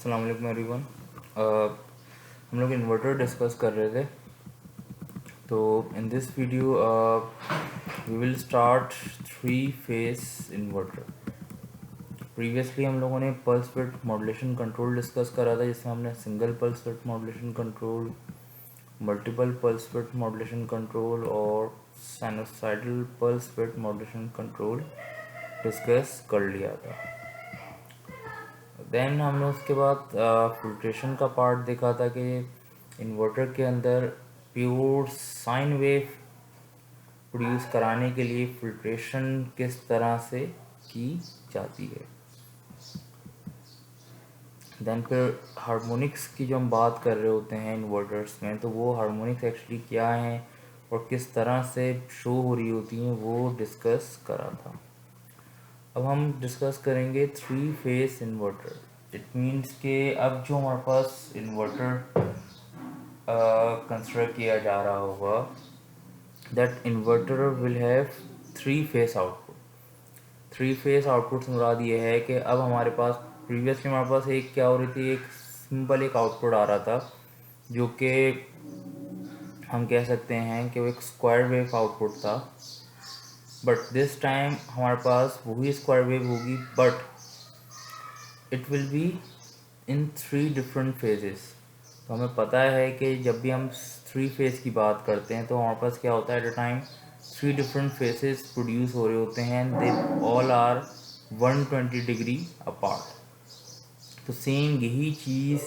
अस्सलाम वालेकुम एवरीवन। हम लोग इन्वर्टर डिस्कस कर रहे थे। तो in this video we will start 3 phase inverter. Previously हम लोगों ने pulse width modulation control discuss करा था, जिसमें हमने single pulse width modulation control, multiple pulse width modulation control और sinusoidal pulse width modulation control discuss कर लिया था। देन हमने उसके बाद फिल्ट्रेशन का पार्ट देखा था कि इन्वर्टर के अंदर प्योर साइन वेव प्रोड्यूस कराने के लिए फिल्ट्रेशन किस तरह से की जाती है। देन फिर हार्मोनिक्स की जो हम बात कर रहे होते हैं इन्वर्टर्स में, तो वो हार्मोनिक्स एक्चुअली क्या हैं और किस तरह से शो हो रही होती हैं वो डिस्कस करा था। अब हम डिस्कस करेंगे 3 फेज इन्वर्टर। इट मीन्स के अब जो हमारे पास इन्वर्टर कंसिडर किया जा रहा होगा, that inverter will have 3 phase output. 3 phase output से मुराद ये है कि अब हमारे पास प्रीवियसली हमारे पास एक क्या हो रही थी, एक सिंपल एक आउटपुट आ रहा था जो कि हम कह सकते हैं कि वो एक स्क्वायर वेव आउटपुट था। बट दिस टाइम हमारे पास वही स्क्वायर वेव होगी, but it will be in 3 different phases. तो हमें पता है कि जब भी हम 3 फेज की बात करते हैं तो हमारे पास क्या होता है, at a time 3 different phases produce हो रहे होते हैं, they all are 120 degree apart. तो सेम यही चीज़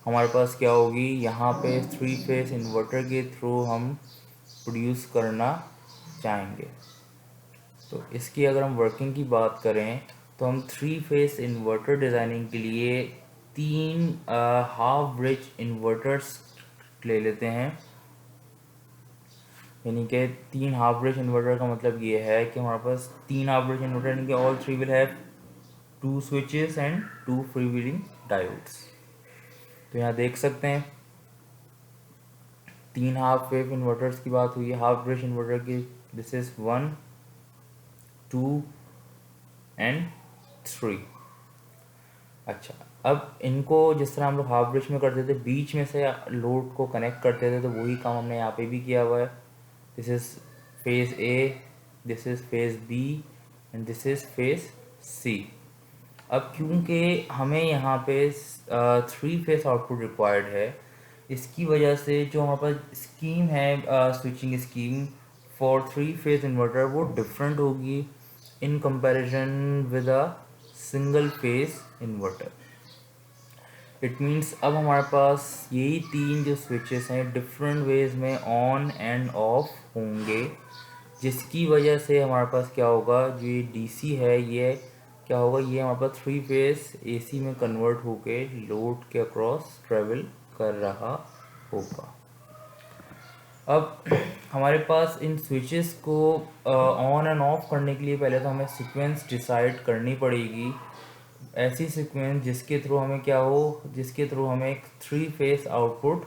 हमारे पास क्या होगी, यहाँ पे 3 फेज इन्वर्टर के थ्रू हम प्रोड्यूस करना चाहेंगे। तो इसकी अगर हम वर्किंग की बात करें तो हम 3 फेज इन्वर्टर डिज़ाइनिंग के लिए 3 हाफ ब्रिज इन्वर्टर्स ले लेते हैं। यानी कि 3 हाफ ब्रिज इन्वर्टर का मतलब ये है कि हमारे पास 3 हाफ ब्रिज इन्वर्टर, यानी कि all 3 will have 2 switches and 2 free wheeling diodes. तो यहाँ देख सकते हैं 3 हाफ वेव इन्वर्टर्स की बात हुई है, हाफ ब्रिज इन्वर्टर की। This is 1, 2 and 3। अच्छा, अब इनको जिस तरह हम लोग हाफ ब्रिज में करते थे, बीच में से लोड को कनेक्ट करते थे, तो वही काम हमने यहाँ पे भी किया हुआ है। This is phase A, this is phase B and this is phase C. अब क्योंकि हमें यहाँ पे 3 फेज आउटपुट रिक्वायर्ड है, इसकी वजह से जो हमारे पास स्कीम है, switching scheme for 3 phase inverter, वो डिफरेंट होगी in comparison with a single phase inverter. It means अब हमारे पास यही 3 जो स्विचेस हैं डिफरेंट वेज में ऑन एंड ऑफ होंगे, जिसकी वजह से हमारे पास क्या होगा, जो ये डीसी है ये क्या होगा, ये हमारे पास 3 फेज एसी में कन्वर्ट होके लोड के अक्रॉस ट्रेवल कर रहा होगा। अब हमारे पास इन स्विचेस को ऑन एंड ऑफ करने के लिए पहले तो हमें सीक्वेंस डिसाइड करनी पड़ेगी, ऐसी सीक्वेंस जिसके थ्रू हमें क्या हो, जिसके थ्रू हमें एक 3 फेज आउटपुट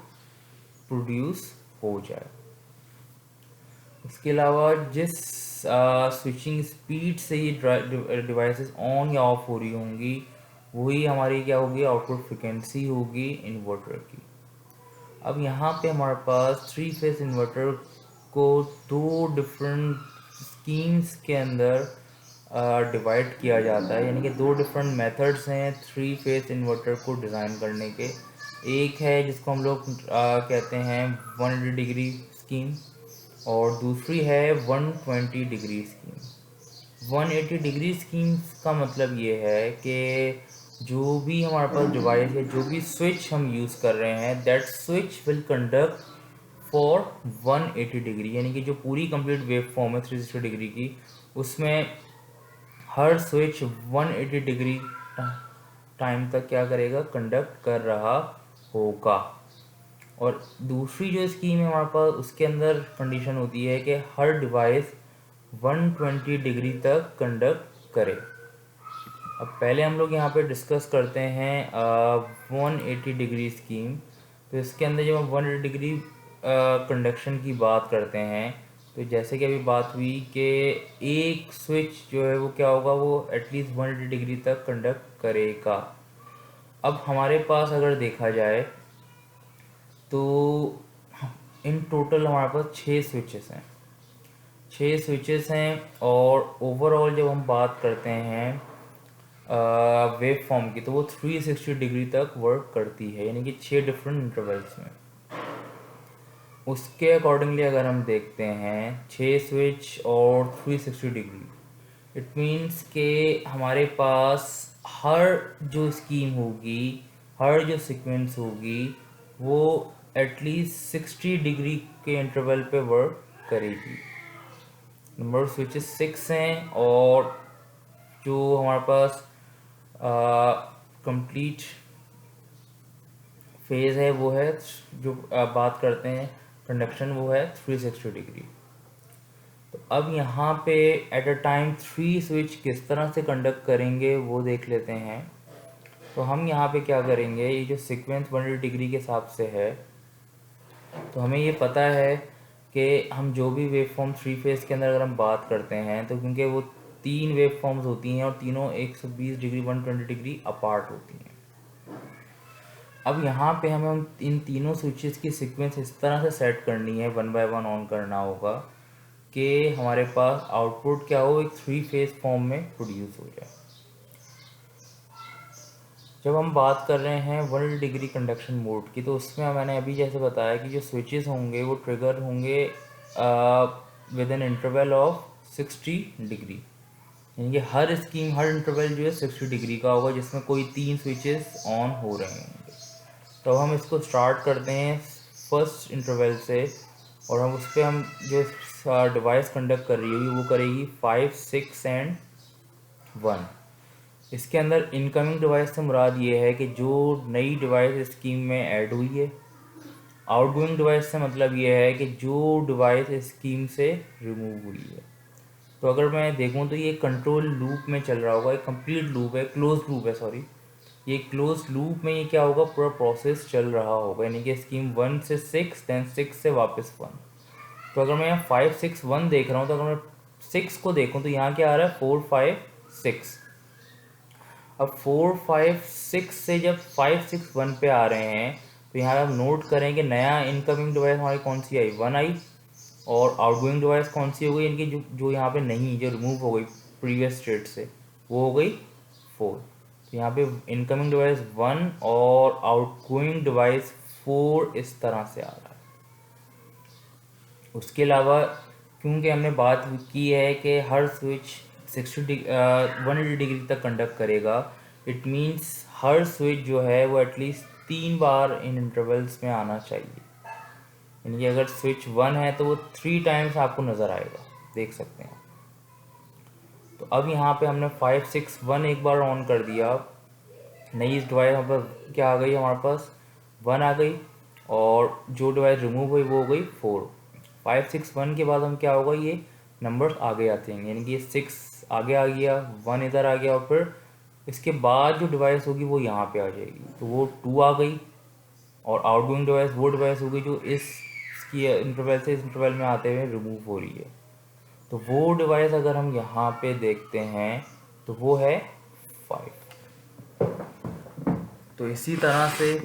प्रोड्यूस हो जाए। इसके अलावा जिस स्विचिंग स्पीड से ये डिवाइसेस ऑन या ऑफ हो रही होंगी, वही हमारी क्या होगी, आउटपुट फ्रिक्वेंसी होगी इन्वर्टर की। अब यहाँ पे हमारे पास 3 फेज इन्वर्टर को 2 डिफरेंट स्कीम्स के अंदर डिवाइड किया जाता है, यानी कि 2 डिफरेंट मेथड्स हैं 3 फेज इन्वर्टर को डिज़ाइन करने के। एक है जिसको हम लोग कहते हैं 180 डिग्री स्कीम, और दूसरी है 120 डिग्री स्कीम। 180 डिग्री स्कीम का मतलब ये है कि जो भी हमारे पास डिवाइस है, जो भी स्विच हम यूज़ कर रहे हैं, that switch will conduct for 180 degree, यानी कि जो पूरी कंप्लीट वेव फॉर्म है 360 डिग्री की, उसमें हर स्विच 180 डिग्री टाइम तक क्या करेगा, कंडक्ट कर रहा होगा। और दूसरी जो स्कीम है हमारे पास, उसके अंदर कंडीशन होती है कि हर डिवाइस 120 डिग्री तक कंडक्ट करे। अब पहले हम लोग यहाँ पे डिस्कस करते हैं 180 डिग्री स्कीम। तो इसके अंदर जब हम 180 डिग्री कंडक्शन की बात करते हैं, तो जैसे कि अभी बात हुई कि एक स्विच जो है वो क्या होगा, वो एटलीस्ट 180 डिग्री तक कंडक्ट करेगा। अब हमारे पास अगर देखा जाए तो इन टोटल हमारे पास 6 स्विचेस हैं और ओवरऑल जब हम बात करते हैं वेव फॉर्म की, तो वो 360 डिग्री तक वर्क करती है, यानी कि 6 डिफरेंट इंटरवल्स में। उसके अकॉर्डिंगली अगर हम देखते हैं 6 स्विच और 360 डिग्री, इट मीन्स के हमारे पास हर जो स्कीम होगी, हर जो सीक्वेंस होगी, वो एटलीस्ट 60 डिग्री के इंटरवल पे वर्क करेगी। नंबर ऑफ स्विचेस 6 हैं और जो हमारे पास कंप्लीट फेज है वो है, जो बात करते हैं कंडक्शन, वो है 360 डिग्री। तो अब यहाँ पे एट अ टाइम 3 स्विच किस तरह से कंडक्ट करेंगे वो देख लेते हैं। तो हम यहाँ पे क्या करेंगे, ये जो सीक्वेंस 180 डिग्री के हिसाब से है, तो हमें ये पता है कि हम जो भी वेव फॉर्म 3 फेज के अंदर अगर हम बात करते हैं, तो क्योंकि वो 3 वेव फॉर्म्स होती हैं और तीनों 120 डिग्री 120 डिग्री अपार्ट होती हैं। अब यहाँ पे हमें इन तीनों स्विचेस की सीक्वेंस इस तरह से सेट करनी है, 1 बाय 1 ऑन करना होगा कि हमारे पास आउटपुट क्या हो, एक 3 फेज फॉर्म में प्रोड्यूस हो जाए। जब हम बात कर रहे हैं 180 डिग्री कंडक्शन मोड की, तो उसमें मैंने अभी जैसे बताया कि जो स्विचेस होंगे वो ट्रिगर होंगे with an interval of 60 degree, यानी कि हर स्कीम, हर इंटरवल जो है 60 डिग्री का होगा, जिसमें कोई 3 स्विचेस ऑन हो रहे होंगे। तो हम इसको स्टार्ट करते हैं फर्स्ट इंटरवल से, और उस पर हम जो डिवाइस कंडक्ट कर रही होगी वो करेगी 5, 6 एंड 1। इसके अंदर इनकमिंग डिवाइस से मुराद ये है कि जो नई डिवाइस स्कीम में ऐड हुई है। आउटगोइंग डिवाइस से मतलब ये है कि जो डिवाइस स्कीम से रिमूव हुई है। तो अगर मैं देखूं तो ये कंट्रोल लूप में चल रहा होगा, एक कंप्लीट लूप है, क्लोज लूप है, सॉरी, ये क्लोज लूप में ये क्या होगा, पूरा प्रोसेस चल रहा होगा, यानी कि स्कीम 1 से 6, देन 6 से वापस 1। तो अगर मैं यहाँ 5, 6, 1 देख रहा हूँ, तो अगर मैं 6 को देखूँ तो यहाँ क्या आ रहा है, 4, 5, 6। अब 4, 5, 6 से जब 5, 6, 1 पे आ रहे हैं, तो यहाँ आप नोट करें कि नया इनकमिंग डिवाइस हमारी कौन सी आई, 1 आई, और आउटगोइंग डिवाइस कौन सी हो गई, इनकी जो यहाँ पे नहीं, जो रिमूव हो गई प्रीवियस स्टेट से, वो हो गई 4। तो यहाँ पे इनकमिंग डिवाइस 1 और आउटगोइंग डिवाइस 4 इस तरह से आ रहा है। उसके अलावा क्योंकि हमने बात की है कि हर स्विच 180 डिग्री तक कंडक्ट करेगा, इट मीन्स हर स्विच जो है वो एटलीस्ट 3 बार इन इंटरवल्स में आना चाहिए, यानी कि अगर स्विच 1 है तो वो 3 टाइम्स आपको नज़र आएगा, देख सकते हैं। तो अब यहाँ पे हमने 5, 6, 1 एक बार ऑन कर दिया, नई डिवाइस यहाँ पर क्या आ गई, हमारे पास 1 आ गई, और जो डिवाइस रिमूव हुई वो हो गई 4। 5, 6, 1 के बाद हम क्या होगा, ये नंबर्स आगे आते हैं, यानी कि ये 6 आगे आ गया, 1 इधर आ गया, और फिर इसके बाद जो डिवाइस होगी वो यहाँ पे आ जाएगी, तो वो 2 आ गई, और आउटगोइंग डिवाइस वो डिवाइस होगी जो इसकी इंटरवल से इस इंटरवल में आते हुए रिमूव हो रही है। तो वो डिवाइस अगर हम यहाँ पे देखते हैं तो वो है 5। तो इसी तरह से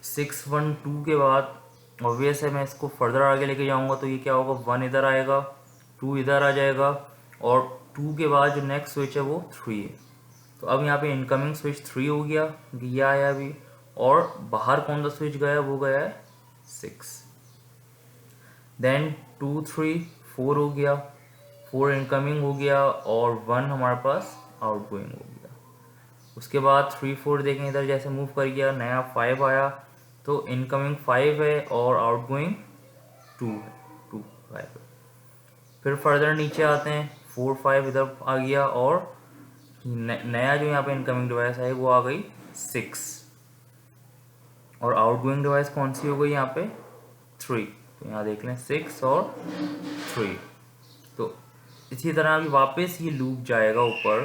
6, 1, 2 के बाद ऑब्वियस है मैं इसको फर्दर आगे लेके जाऊंगा, तो ये क्या होगा, 1 इधर आएगा, 2 इधर आ जाएगा, और 2 के बाद जो नेक्स्ट स्विच है वो 3 है। तो अब यहाँ पे इनकमिंग स्विच 3 हो गया, ये आया अभी, और बाहर कौन सा स्विच गया, वो गया है 6। देन 2, 3, 4 हो गया, 4 इनकमिंग हो गया, और 1 हमारे पास आउटगोइंग हो गया। उसके बाद 3, 4 देखें, इधर जैसे मूव कर गया, नया 5 आया, तो इनकमिंग 5 है और आउटगोइंग 2 है, 2, 5 है। फिर फर्दर नीचे आते हैं, 4, 5 इधर आ गया, और नया जो यहाँ पे इनकमिंग डिवाइस है वो आ गई 6, और आउटगोइंग डिवाइस कौन सी हो गई यहाँ पे, 3। तो यहाँ देख लें 6 और 3। तो इसी तरह अभी वापस ये लूप जाएगा ऊपर,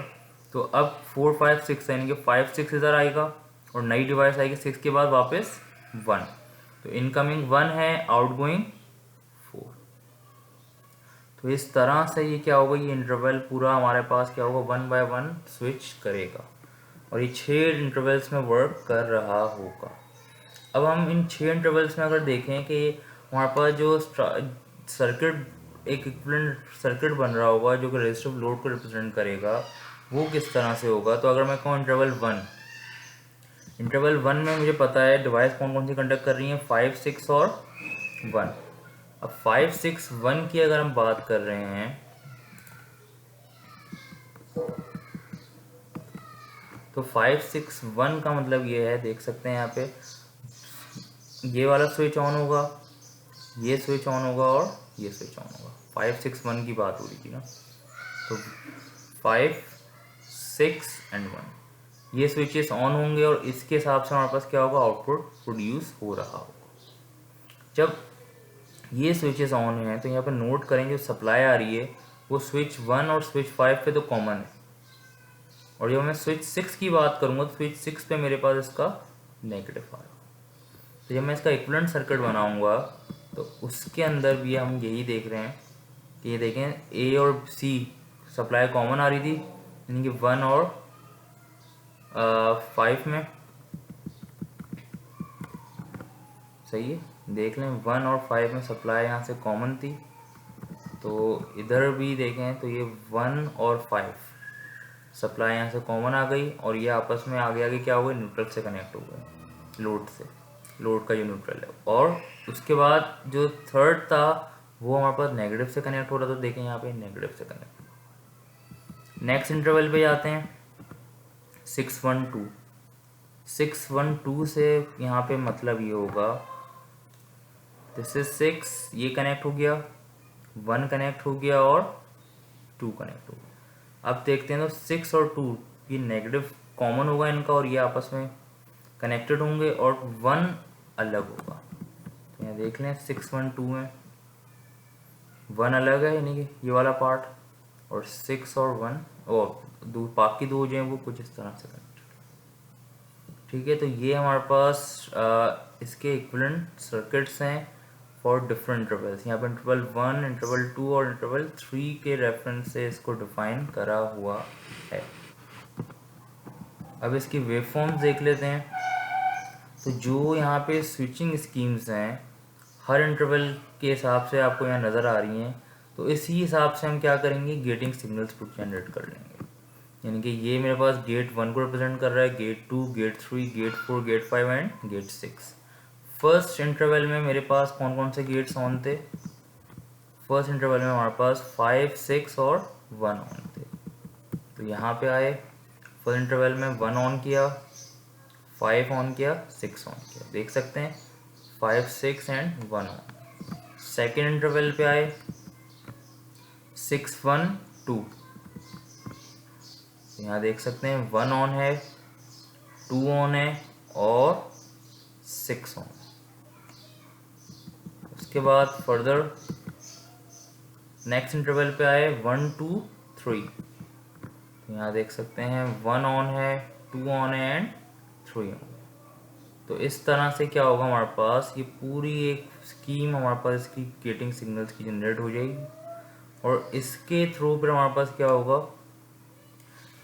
तो अब 4, 5, 6 यानी कि 5, 6 इधर आएगा, और नई डिवाइस आएगी 6 के बाद वापस 1। तो इनकमिंग 1 है, आउटगोइंग 4। तो इस तरह से ये क्या होगा, ये इंटरवल पूरा हमारे पास क्या होगा, 1 बाय 1 स्विच करेगा। और ये 6 इंटरवल्स में वर्क कर रहा होगा। अब हम इन 6 इंटरवल्स में अगर देखें कि हमारे पास जो सर्किट एक इक्विवेलेंट सर्किट बन रहा होगा जो कि रेजिस्टिव लोड को रिप्रेजेंट करेगा, वो किस तरह से होगा। तो अगर मैं कहूँ इंटरवल वन में मुझे पता है डिवाइस कौन कौन सी कंडक्ट कर रही हैं, 5, 6 और 1। अब 5, 6, 1 की अगर हम बात कर रहे हैं तो 5, 6, 1 का मतलब ये है, देख सकते हैं यहाँ पे ये वाला स्विच ऑन होगा, ये स्विच ऑन होगा और ये स्विच ऑन होगा। 5, 6, 1 की बात हो रही थी ना, तो 5, 6 एंड 1 ये स्विचेस ऑन होंगे और इसके हिसाब से हमारे पास क्या होगा, आउटपुट प्रोड्यूस हो रहा होगा। जब ये स्विचेस ऑन हैं तो यहाँ पर नोट करें जो सप्लाई आ रही है वो स्विच 1 और स्विच 5 पे तो कॉमन है, और जब मैं स्विच 6 की बात करूँगा तो स्विच 6 पे मेरे पास इसका नेगेटिव आ रहा है। तो जब मैं इसका इक्विवेलेंट सर्किट बनाऊंगा तो उसके अंदर भी हम यही देख रहे हैं कि ये देखें ए और सी सप्लाई कॉमन आ रही थी, यानी कि 1 और 5 में, सही है, देख लें 1 और 5 में सप्लाई यहाँ से कॉमन थी। तो इधर भी देखें तो ये 1 और 5 सप्लाई यहाँ से कॉमन आ गई और ये आपस में आगे आगे क्या हो गए, न्यूट्रल से कनेक्ट हो गए, लोड से, लोड का जो न्यूट्रल है। और उसके बाद जो थर्ड था वो हमारे पास नेगेटिव से कनेक्ट हो रहा था, तो देखें यहाँ पे नेगेटिव से कनेक्ट। नेक्स्ट इंटरवल पे जाते हैं 612। 612 से यहाँ पे मतलब ये होगा दिस इज 6, ये कनेक्ट हो गया, 1 कनेक्ट हो गया और 2 कनेक्ट हो गया। अब देखते हैं तो 6 और 2 ये नेगेटिव कॉमन होगा इनका और ये आपस में कनेक्टेड होंगे और 1 अलग होगा। तो यहाँ देख लें 612 में 1 अलग है, यानी कि ये वाला पार्ट, और 6 और 1 और बाकी दो जो हैं वो कुछ इस तरह से कनेक्टेड। ठीक है, तो ये हमारे पास इसके इक्विवेलेंट सर्किट्स हैं फॉर डिफरेंट इंटरवल्स। यहाँ पर इंटरवल 1, इंटरवल 2 और इंटरवल 3 के रेफरेंस से इसको डिफाइन करा हुआ है। अब इसकी वेवफॉर्म्स देख लेते हैं। तो जो यहाँ पे स्विचिंग स्कीम्स हैं हर इंटरवल के हिसाब से आपको यहाँ नज़र आ रही हैं, तो इसी हिसाब से हम क्या करेंगे, गेटिंग सिग्नल्स को जनरेट कर लेंगे। यानी कि ये मेरे पास गेट 1 को रिप्रेजेंट कर रहा है, gate 2, gate 3, gate 4, gate 5 and gate 6। First interval में मेरे पास कौन कौन से गेट्स ऑन थे, फर्स्ट इंटरवल में हमारे पास 5, 6 और 1 ऑन थे। तो यहाँ पे आए, फर्स्ट इंटरवल में 1 ऑन किया, 5 ऑन किया, 6 ऑन किया, देख सकते हैं 5, 6 एंड 1 ऑन। सेकेंड इंटरवल पे आए 6, 1, 2, यहाँ देख सकते हैं 1 ऑन है, 2 ऑन है और 6 ऑन। उसके बाद फर्दर नेक्स्ट इंटरवल पे आए 1, 2, 3, तो यहाँ देख सकते हैं 1 ऑन है, 2 ऑन है एंड 3 ऑन। तो इस तरह से क्या होगा, हमारे पास ये पूरी एक स्कीम हमारे पास इसकी गेटिंग सिग्नल्स की जनरेट हो जाएगी और इसके थ्रू पर हमारे पास क्या होगा,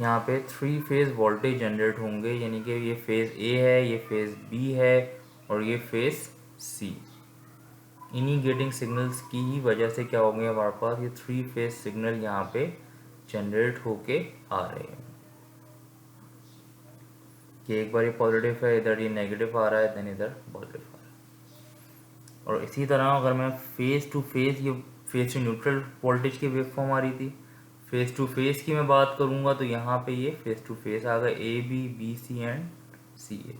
यहाँ पे 3 फेज़ वोल्टेज जनरेट होंगे, यानी कि ये फेज़ ए है, ये फेज़ बी है और ये फेज़ सी। इन्हीं गेटिंग सिग्नल्स की ही वजह से क्या होंगे, हमारे पास ये 3 फेज़ सिग्नल यहाँ पे जनरेट होके आ रहे हैं कि एक बार ये पॉजिटिव है, इधर ये नेगेटिव आ रहा है, देन इधर पॉजिटिव आ रहा है। और इसी तरह अगर मैं फेज़ टू फेज़, ये फेज़ टू न्यूट्रल वोल्टेज की वेवफॉर्म आ रही थी, फेज़ टू फेज़ की मैं बात करूँगा तो यहाँ पे ये फेज़ टू फेज़ आ गए, A B, B C and C A.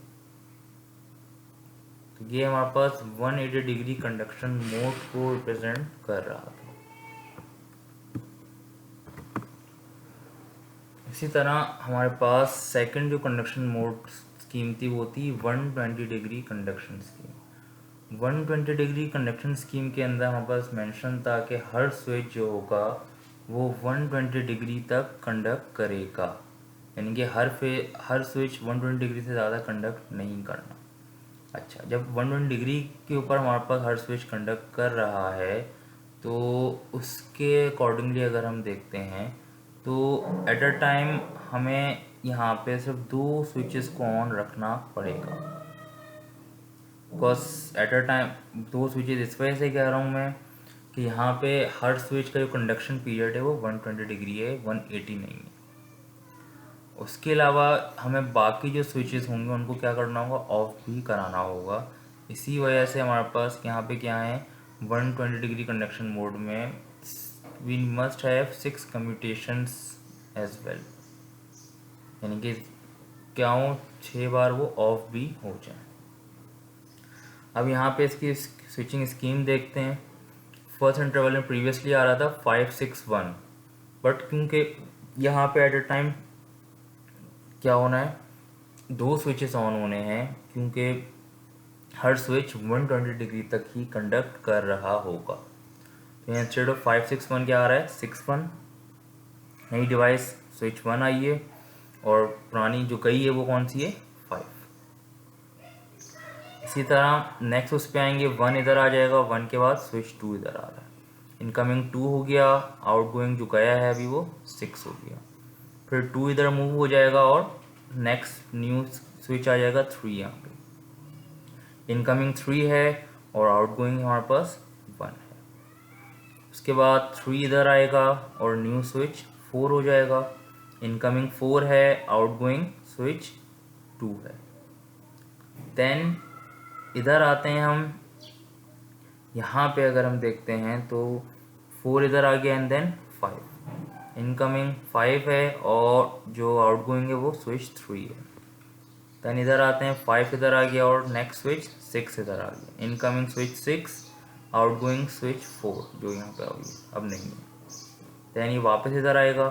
तो ये हमारे पास 180 डिग्री कंडक्शन मोड को रिप्रेजेंट कर रहा था। इसी तरह हमारे पास सेकंड जो कंडक्शन मोड स्कीम थी वो थी 120 degree conduction scheme. 120 degree conduction scheme के अंदर हमारे पास मेंशन था कि हर स्विच जो होगा वो 120 डिग्री तक कंडक्ट करेगा, यानी कि हर स्विच 120 डिग्री से ज़्यादा कंडक्ट नहीं करना। अच्छा, जब 120 डिग्री के ऊपर हमारे पास हर स्विच कंडक्ट कर रहा है तो उसके अकॉर्डिंगली अगर हम देखते हैं तो एट अ टाइम हमें यहाँ पे सिर्फ 2 स्विचेस को ऑन रखना पड़ेगा, because at a time 2 switches इस वजह से कह रहा हूँ मैं कि यहाँ पे हर स्विच का जो कंडक्शन पीरियड है वो 120 डिग्री है, 180 नहीं है। उसके अलावा हमें बाकी जो स्विचेस होंगे उनको क्या करना होगा, ऑफ भी कराना होगा। इसी वजह से हमारे पास यहाँ पे क्या है, 120 डिग्री कंडक्शन मोड में we must have 6 commutations as well, यानी कि क्या हो 6 बार वो ऑफ भी हो जाए। अब यहाँ पे इसकी स्विचिंग स्कीम देखते हैं। फर्स्ट इंटरवल में प्रीवियसली आ रहा था 561, बट क्योंकि यहाँ पे एट अ टाइम क्या होना है, 2 स्विचेस ऑन होने हैं, क्योंकि हर स्विच 120 डिग्री तक ही कंडक्ट कर रहा होगा। तो इंस्टेड ऑफ 561 क्या आ रहा है 61, नई डिवाइस स्विच 1 आई है और पुरानी जो गई है वो कौन सी है 5। इसी तरह नेक्स्ट उस पे आएंगे, 1 इधर आ जाएगा, 1 के बाद स्विच 2 इधर आ रहा है, इनकमिंग 2 हो गया, आउटगोइंग जो गया है अभी वो 6 हो गया, फिर 2 इधर मूव हो जाएगा और नेक्स्ट न्यू स्विच आ जाएगा 3 यहाँ पे, इनकमिंग 3 है और आउटगोइंग हमारे पास 1 है। उसके बाद 3 इधर आएगा और न्यू स्विच 4 हो जाएगा, इनकमिंग 4 है, आउटगोइंग स्विच 2 है। देन इधर आते हैं हम, यहाँ पे अगर हम देखते हैं तो 4 इधर आ गया एंड देन 5, इनकमिंग 5 है और जो आउटगोइंग है वो स्विच 3 है। देन इधर आते हैं, 5 इधर आ गया और नेक्स्ट स्विच 6 इधर आ गया, इनकमिंग स्विच 6, आउटगोइंग स्विच 4 जो यहाँ पे आ गई अब नहीं है। देन ये वापस इधर आएगा,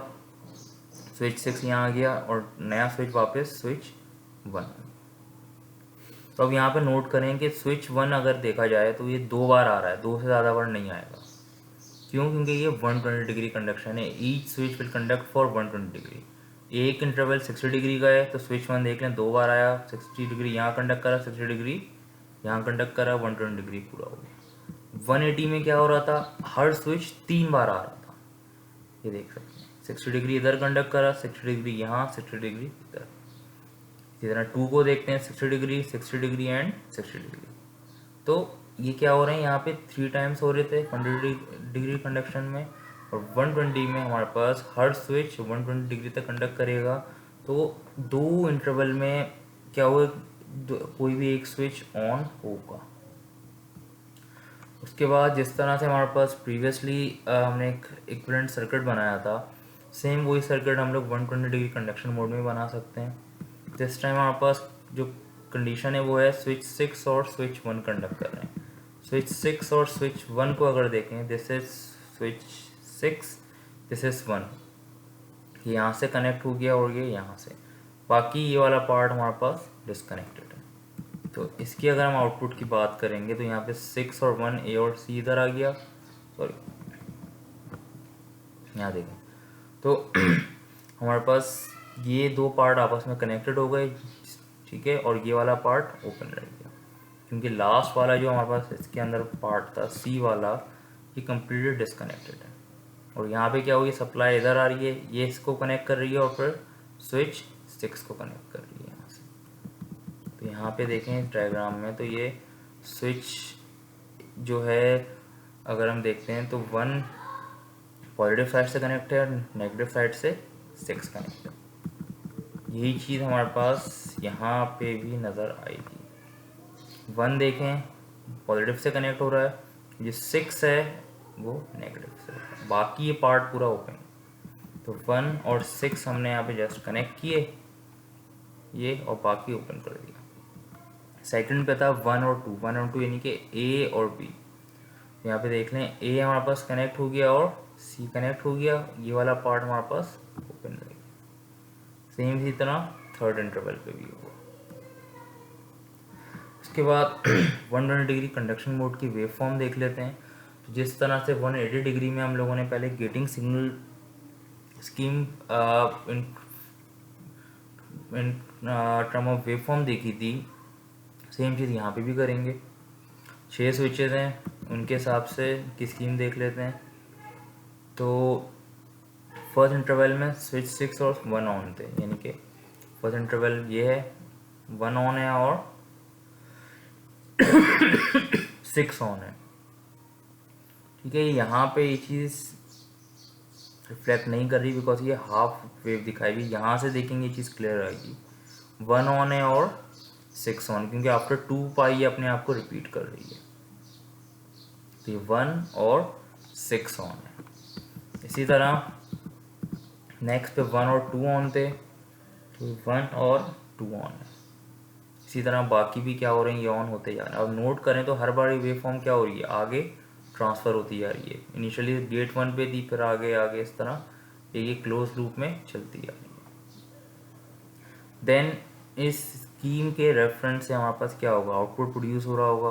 स्विच 6 यहाँ आ गया और नया स्विच वापस स्विच 1। तो अब यहाँ पे नोट करें कि स्विच 1 अगर देखा जाए तो ये 2 बार आ रहा है, 2 से ज़्यादा बार नहीं आएगा। क्यों? क्योंकि ये 120 डिग्री कंडक्शन है, each switch will conduct for 120 degree. एक इंटरवल 60 डिग्री का है तो स्विच 1 देख लें 2 बार आया, 60 डिग्री यहाँ कंडक्ट करा, 60 डिग्री यहाँ कंडक्ट करा, 120 डिग्री पूरा हो गया। 180 में क्या हो रहा था, हर स्विच 3 बार आ रहा था, ये देख सकते हैं, 60 डिग्री इधर कंडक्ट करा, 60 डिग्री यहाँ, 60 डिग्री इधर। इसी तरह 2 को देखते हैं, 60 डिग्री, 60 डिग्री एंड 60 डिग्री। तो ये क्या हो रहे हैं, यहाँ पे 3 टाइम्स हो रहे थे 120 डिग्री कंडक्शन में, और 120 में हमारे पास हर स्विच 120 डिग्री तक कंडक्ट करेगा। तो 2 इंटरवल में क्या होगा, कोई भी एक स्विच ऑन होगा। उसके बाद जिस तरह से हमारे पास प्रीवियसली हमने एक इक्विवेलेंट सर्किट बनाया था, सेम वही सर्किट हम लोग 120 डिग्री कंडक्शन मोड में बना सकते हैं। दिस टाइम हमारे पास जो कंडीशन है वो है स्विच 6 और स्विच 1 कंडक्ट कर रहे हैं। स्विच 6 और स्विच 1 को अगर देखें, this is switch 6, this is 1, ये यहाँ से कनेक्ट हो गया और ये यहाँ से, बाकी ये वाला पार्ट हमारे पास डिसकनेक्टेड है। तो इसकी अगर हम आउटपुट की बात करेंगे तो यहाँ पे 6 और 1, ए और सी इधर आ गया, सॉरी यहाँ देखें तो हमारे पास ये 2 पार्ट आपस में कनेक्टेड हो गए, ठीक है, और ये वाला पार्ट ओपन रह गया, क्योंकि लास्ट वाला जो हमारे पास इसके अंदर पार्ट था सी वाला, ये कम्प्लीटली डिसकनेक्टेड है। और यहाँ पे क्या होगी, सप्लाई इधर आ रही है, ये इसको कनेक्ट कर रही है और फिर स्विच 6 को कनेक्ट कर रही है यहाँ से। तो यहाँ पे देखें इस डायग्राम में, तो ये स्विच जो है अगर हम देखते हैं तो 1 पॉजिटिव साइड से कनेक्ट है और नेगेटिव साइड से 6 कनेक्ट है। यही चीज़ हमारे पास यहाँ पे भी नज़र आएगी। 1 देखें पॉजिटिव से कनेक्ट हो रहा है, जो 6 है वो नेगेटिव से हो रहा है, बाकी ये पार्ट पूरा ओपन। तो 1 और 6 हमने यहाँ पे जस्ट कनेक्ट किए ये, और बाकी ओपन कर दिया। सेकंड पे था 1 और 2, 1 और 2 यानी कि ए और बी। यहाँ पे देख लें, ए हमारे पास कनेक्ट हो गया और सी कनेक्ट हो गया, ये वाला पार्ट हमारे पास ओपन रहेगा। सेम इसी तरह थर्ड इंटरवल पे भी होगा। उसके बाद 120 डिग्री कंडक्शन मोड की वेव फॉर्म देख लेते हैं। तो जिस तरह से 180 डिग्री में हम लोगों ने पहले getting signal scheme in term of wave form देखी थी, सेम चीज़ यहाँ पे भी करेंगे। 6 स्विचेज हैं, उनके हिसाब से की स्कीम देख लेते हैं। तो फर्स्ट इंटरवल में स्विच 6 और 1 ऑन थे, यानी कि फर्स्ट इंटरवल ये है, 1 ऑन है और 6 ऑन है। ठीक है, यहाँ पे ये चीज़ रिफ्लेक्ट नहीं कर रही बिकॉज ये हाफ वेव दिखाएगी। यहाँ से देखेंगे ये चीज़ क्लियर आएगी, 1 ऑन है और 6 ऑन, क्योंकि आफ्टर 2 पाई ये अपने आप को रिपीट कर रही है। तो ये 1 और 6 ऑन है। इसी तरह नेक्स्ट पे 1 और 2 ऑन थे, तो 1 और 2 ऑन है। इसी तरह बाकी भी क्या हो रहे हैं, ये ऑन होते जा रहे हैं। अब नोट करें तो हर बार वेव फॉर्म क्या हो रही है, आगे ट्रांसफ़र होती जा रही है। इनिशियली गेट 1 पे थी, फिर आगे आगे इस तरह ये क्लोज लूप में चलती जा रही है। देन इस स्कीम के रेफरेंस से हमारे पास क्या होगा, आउटपुट प्रोड्यूस हो रहा होगा।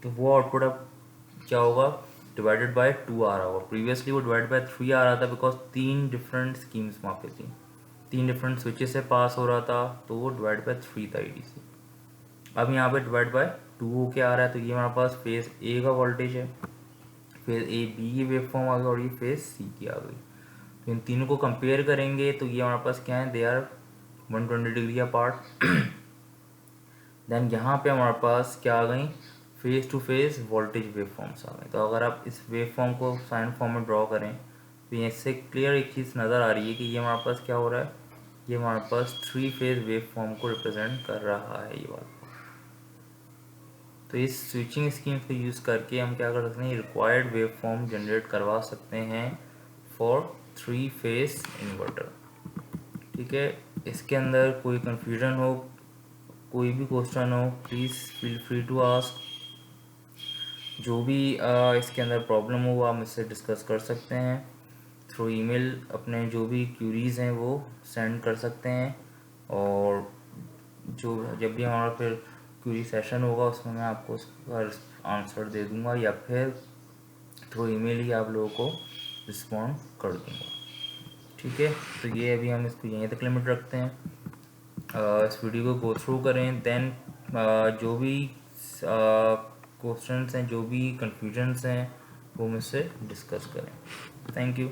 तो वो आउटपुट अब क्या होगा, डिवाइडेड बाय 2 आ रहा होगा। प्रीवियसली वो डिवाइड बाय 3 आ रहा था बिकॉज 3 डिफरेंट स्कीम्स वहाँ पे थी, 3 डिफरेंट स्विचेस से पास हो रहा था, तो वो डिवाइड बाय 3 था ADC। अब यहाँ पे डिवाइड बाय 2 होके आ रहा है, तो ये हमारे पास फेज A का वोल्टेज है, फेज A B की वेव फॉर्म आ गई और ये फेज C की आ गई। तो इन तीनों को कंपेयर करेंगे तो ये हमारे पास क्या है, they are 120 degree apart. Then यहाँ पे हमारे पास क्या आ गई, phase to phase voltage wave forms आ गए। तो अगर आप इस वेव फॉर्म को साइन फॉर्म में ड्रॉ करें तो इससे क्लियर एक चीज़ नज़र आ रही है कि ये हमारे पास क्या हो रहा है, ये हमारे पास 3 फेज वेव फॉर्म को रिप्रेजेंट कर रहा है ये वाला। तो इस स्विचिंग स्कीम को यूज़ करके हम क्या कर सकते हैं, रिक्वायर्ड वेव फॉर्म जनरेट करवा सकते हैं फॉर 3 फेज इन्वर्टर। ठीक है, इसके अंदर कोई कन्फ्यूजन हो, कोई भी क्वेश्चन हो, please feel free to ask. जो भी इसके अंदर प्रॉब्लम हो आप मुझसे डिस्कस कर सकते हैं थ्रू ईमेल। अपने जो भी क्यूरीज़ हैं वो सेंड कर सकते हैं, और जो जब भी हमारा फिर क्यूरी सेशन होगा उसमें मैं आपको उसका आंसर दे दूंगा, या फिर थ्रू ईमेल ही आप लोगों को रिस्पॉन्ड कर दूंगा। ठीक है, तो ये अभी हम इसको यहीं तक लिमिट रखते हैं। इस वीडियो को गो थ्रू करें, देन जो भी क्वेश्चंस हैं, जो भी कन्फ्यूजन्स हैं वो मुझसे डिस्कस करें। Thank you.